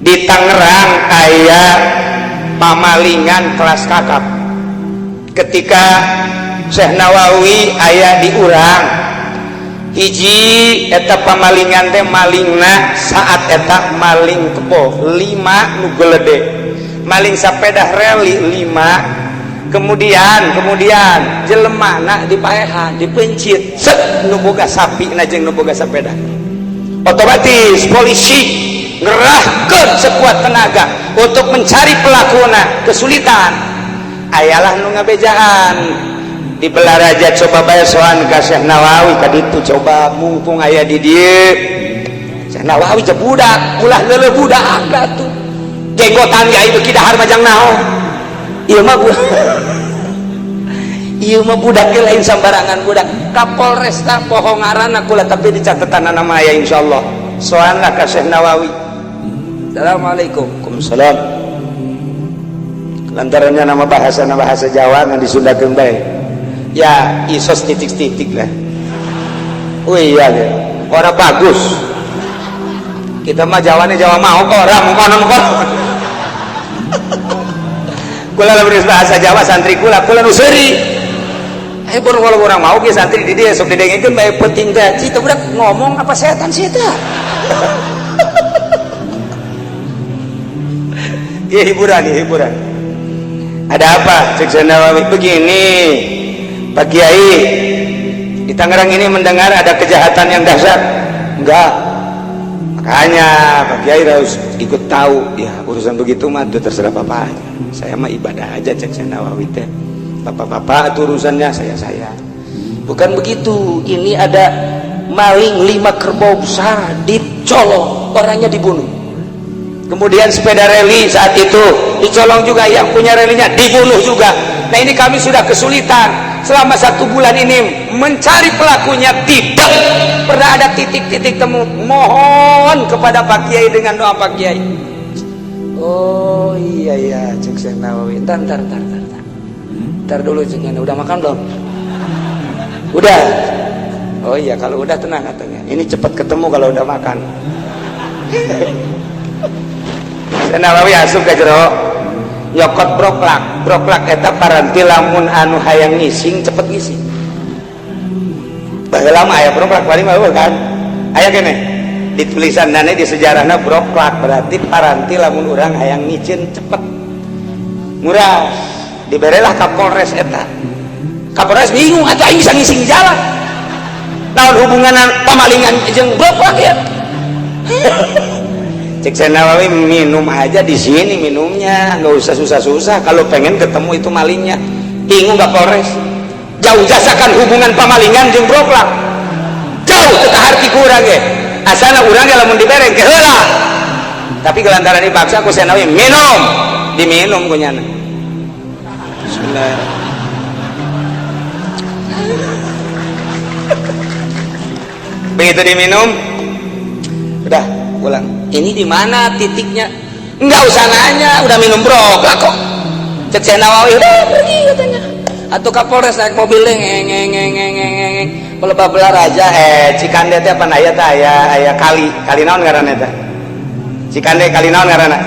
di Tangerang aya pamalingan kelas kakap. Ketika Syekh Nawawi aya di urang, hiji eta pamalingan teh malingna saat eta maling kebo 5 nu geledek, maling sapeda reli 5, kemudian jelemana dipaehan dipencit set nu boga sapi na jeung nu boga sapeda, otomatis polisi ngerahkeun sekuat tenaga untuk mencari pelakuna. Kesulitan ayalah nu ngabejaan di Belaraja, coba bae soan ka Syekh Nawawi kaditu, coba mumpung aya di dieu Syekh Nawawi jeung budak ulah leuleuh budak atuh jenggotan ge ieu kidahar majang naon ieu mah budak ge lain sambarangan budak. Kapolresta poho ngaranna kula tapi di catetan nama aya insyaallah soan lah ka Syekh Nawawi. Assalamualaikum. Waalaikumsalam. Lantarannya nama bahasa Jawa ngan disundakeun bae. Ya isos titik-titik lah. Oh iya ya. Orang bagus. Kita mah Jawane Jawa mau kok orang mukono. Kula lamun bahasa Jawa santri kula nu seuri. Pun walau orang mau ge santri di dieu sok didengekeun bae penting teh. Cita budak ngomong apa setan sih teh. Ya hiburan. Ada apa? Cek Syekh Nawawi begini. Pak Kiai, di Tangerang ini mendengar ada kejahatan yang dahsyat. Enggak. Makanya Pak Kiai harus ikut tahu. Ya urusan begitu mah itu terserah Bapak aja. Saya mah ibadah aja, cek Syekh Nawawi teh. Bapak-bapak itu urusannya, saya. Bukan begitu. Ini ada maling 5 kerbau besar dicolong, orangnya dibunuh. Kemudian sepeda reli saat itu dicolong juga, yang punya relinya dibunuh juga. Nah ini kami sudah kesulitan selama 1 bulan ini mencari pelakunya, tidak pernah ada titik-titik temu. Mohon kepada Pak Kiai dengan doa Pak Kiai. Oh iya cek Syekh Nawawi. Ntar dulu cek. Udah makan belum? Udah. Oh iya kalau udah tenang katanya. Ini cepat ketemu kalau udah makan. Syekh Nawawi asup ka jero nyokot broklak eta paranti lamun anu hayang ngising cepet ngising. Baheula mah aya broklak bari mah kan. Aya kene di tulisanna di sejarahna broklak berarti paranti lamun urang hayang ngicin cepet. Murah diberelah Kapolres eta. Kapolres bingung atuh aing bisa ngising di jalan. Naon hubungan pamalingan jeung broklak ya? Cek Syekh Nawawi minum aja di sini minumnya, nggak usah susah-susah. Kalau pengen ketemu itu malingnya, bingung nggak Polres? Jauh jasakan hubungan pamalingan jeung broklak. Jauh teu harti kurang ge. Asana urang ge lamun dibereng ke heula. Tapi gelantaran dipaksa ku Syekh Nawawi minum, diminum ku nyana. Bismillah. Begitu diminum, udah pulang. Ini di mana titiknya? Enggak usah nanya, udah minum broklak kok. Cek Syekh Nawawi udah pergi katanya. Atau Kapolres naik mobilnya ngeng pelebah belar aja. Cikande teh apa aya teh aya kali naon ngaranna teh? Cikande kali naon ngaranna?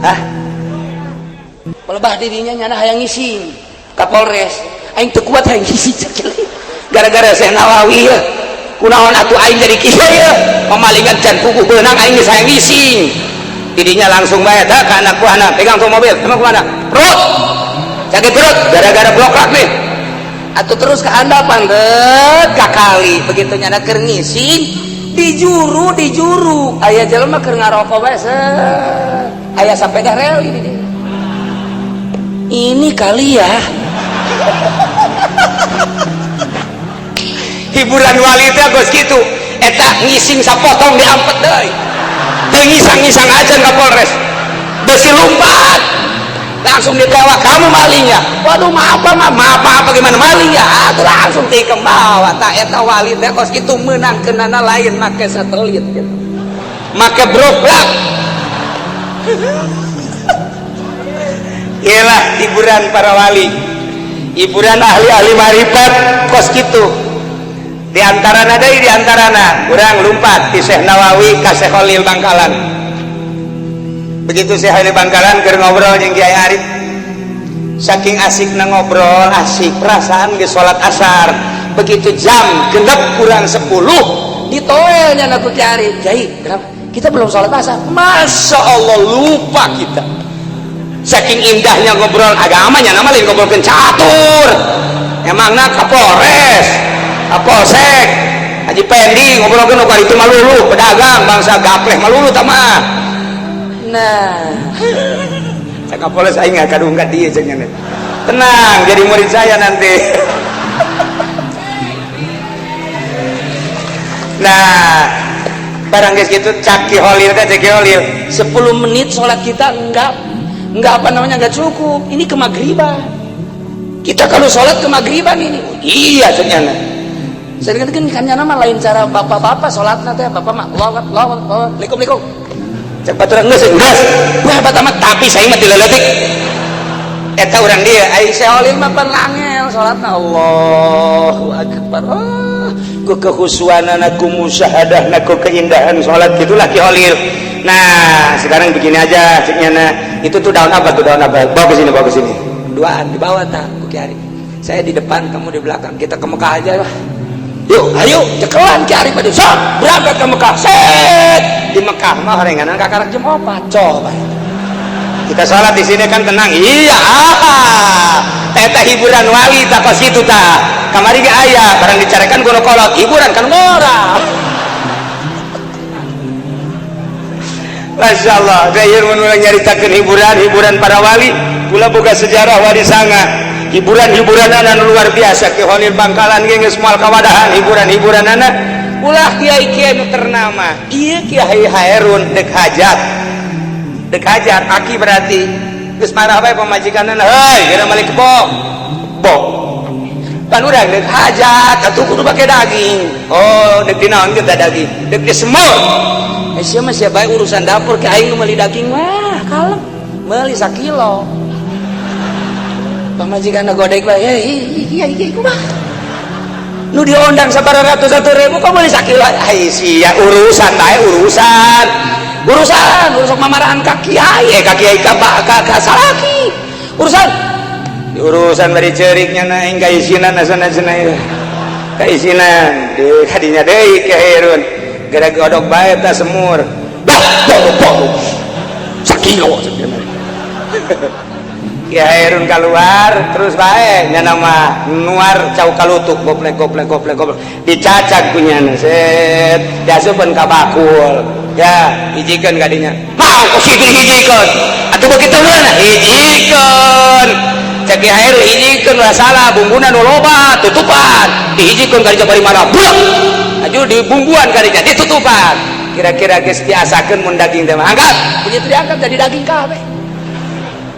Hah? Pelebah dirinya nyana hayang ngising. Kapolres aing teu kuat hayang ngising gara-gara Syekh Nawawi ya. Kunaon atuh aing jadi kisah ya pemalingan can kuku beunang aing geus hayang ngising. Didinya langsung bae da ka anak buahna pegang tuh mobil emang kemana perut sakit perut gara-gara broklak nih atuh terus ke handapan ka kali begitu nyana keur ngising di juru aya jelema keur ngarokok bae aya sapeda rel ini kali ya. Hiburan wali teh geus kitu eta ngising sapotong diampet deui teu ngisang-ngisang aja ka Polres besi lompat langsung dibawa kamu malingnya. Waduh maaf bagaimana malingnya atuh langsung tikem bawa tak eta wali teh geus kitu meunangkeunana lain make satelit gitu make broklak. Ialah hiburan para wali, hiburan ahli-ahli marifat kos kitu. Diantarana urang lumpat di Syekh Nawawi ka Syekh Khalil Bangkalan begitu saya hari Bangkalan keur ngobrol jeung Kiai Arif, saking asikna ngobrol, asik perasaan ge salat asar, begitu jam genep kurang 10 ditoelnya aku Kiai Arif, Kiai kenapa kita belum salat asar? Masya Allah lupa kita, saking indahnya ngobrol agamanya, nama lain ngobrolkeun catur, emangna Kapolres, Kapolsek, Haji Pendi ngobrolkeun nu itu malulu, pedagang bangsa gapleh malulu tamah. Nah, saya Kapolres aing nggak kadung-kadung dia cenah. Tenang, jadi murid saya nanti. Nah, barang guys gitu caki holil kan caki holil 10 menit sholat kita enggak apa namanya enggak cukup, ini kemagriban kita kalau sholat kemagriban ini. Iya cenah saya kan nama lain cara bapak-bapak sholat nanti bapak mah Assalamualaikum cek baturan geus wah pertama tapi saya mah dileletik eta urang dia ai seolil mah pan langel salatna Allahu akbar. Ku kekhusyuanana ku musyahadah ku keindahan salat gitulah Ki Holil. Nah sekarang begini aja ciknya, itu tuh daun apa bawa ke sini duaan di bawah tak Ki Arif, saya di depan kamu di belakang, kita ke Mekah aja lah. Yuk ayo cekelan Ki Arif aduh sok berangkat ke Mekah. Set di Mekah mah horenganan kakarak jam 4 coba kita sholat di sini kan tenang. Iya teta hiburan wali tak pas itu tak kamari ge aya barang dicarekan gono kolot hiburan kan murah. Masya Allah gayur menurut nyaritakeun hiburan para wali kula boga sejarah wali sanga hiburan anak luar biasa. Ki Holil Bangkalan ge geus moal kawadahan hiburan anak ulah kiai-kiai nu ternama ieu Kiai Hairun dek hajat aki berarti geus marah bae pamajikanna heuy geura malik bok kan urang dek hajat atuh kudu pake daging. Oh dek dinaon teh daging dek di semur sia mah sia bae urusan dapur ke aing meuli daging mah kalem meuli 1 kilo pamajikanna godek bae iya kumaha nu diondang sabaraha ratus ribu kok meuli 1 kilo ai sia urusan bae urusan mamarahan ka kiai ka salaki urusan bari ceuriknya na aing kaisinan asana cenah kaisinan deui kadinya deui Ki Hairun gara godok bae ta semur bok 1 kilo Ki Hairun keluar terus bae nya nama nuar cau kalutuk goplek dicacak punyana set diasupkeun ka bakul ya hijikeun kadinya mau kusitu hijikeun atuh begitu heula hijikeun cek Ki Hairun hijikeun ulah salah bumbuna nu loba tutupan dihijikeun kadinya bari marah blok aju dibumbuan kadinya ditutupan kira-kira geus diasakeun mun daging teh mah angkat begitu diangkat jadi daging kabeh.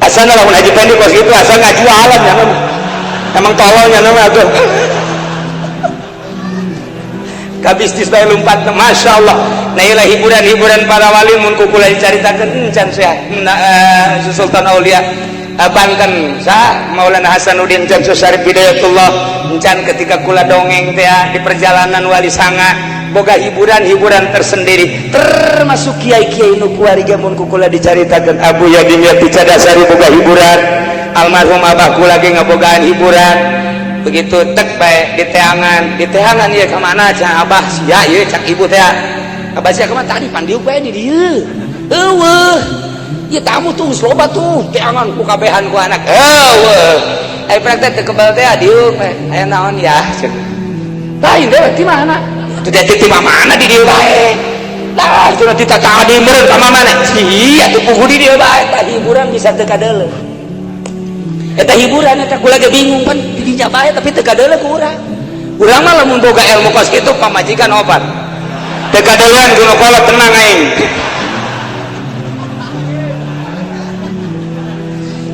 Asana lamun Haji Pendi kos gitu asal ngajualan ya emang tololnya nama tuh kabisnis bae lompat. Masya Allah nah ilah hiburan para wali mun kukula dicaritakeun encan sia Sultan Aulia Banten sa Maulana Hasanuddin Can Syarif Hidayatullah encan ketika kula dongeng teh di perjalanan wali sanga boga hiburan tersendiri termasuk kiai-kiai nu kuariga mun kukula dicaritakeun Abu Yadim Yati Cadasari boga hiburan almarhum abah kula ge ngabogaan hiburan begitu tek bae di teangan ieu ka mana cah abah sia ieu cak ibu teh abah sia ka mana tadi pandiuk bae di dieu eueuh ieu tamu tuh loba tuh teangan ku kabehan ku anak eueuh ai praktek teh kebal teh diuk aya naon ya lain deh di mana itu dia titi mana di dia baik lah itu nanti tak di meren sama mana iya tuh pugu di dia baik tak hiburan bisa teka dele eta hiburan eta kula ge bingung kan di dinya baik tapi teka dele kurang mah lamun boga ilmu kos kitu pamajikan obat teka delean kuno kolot tenang aing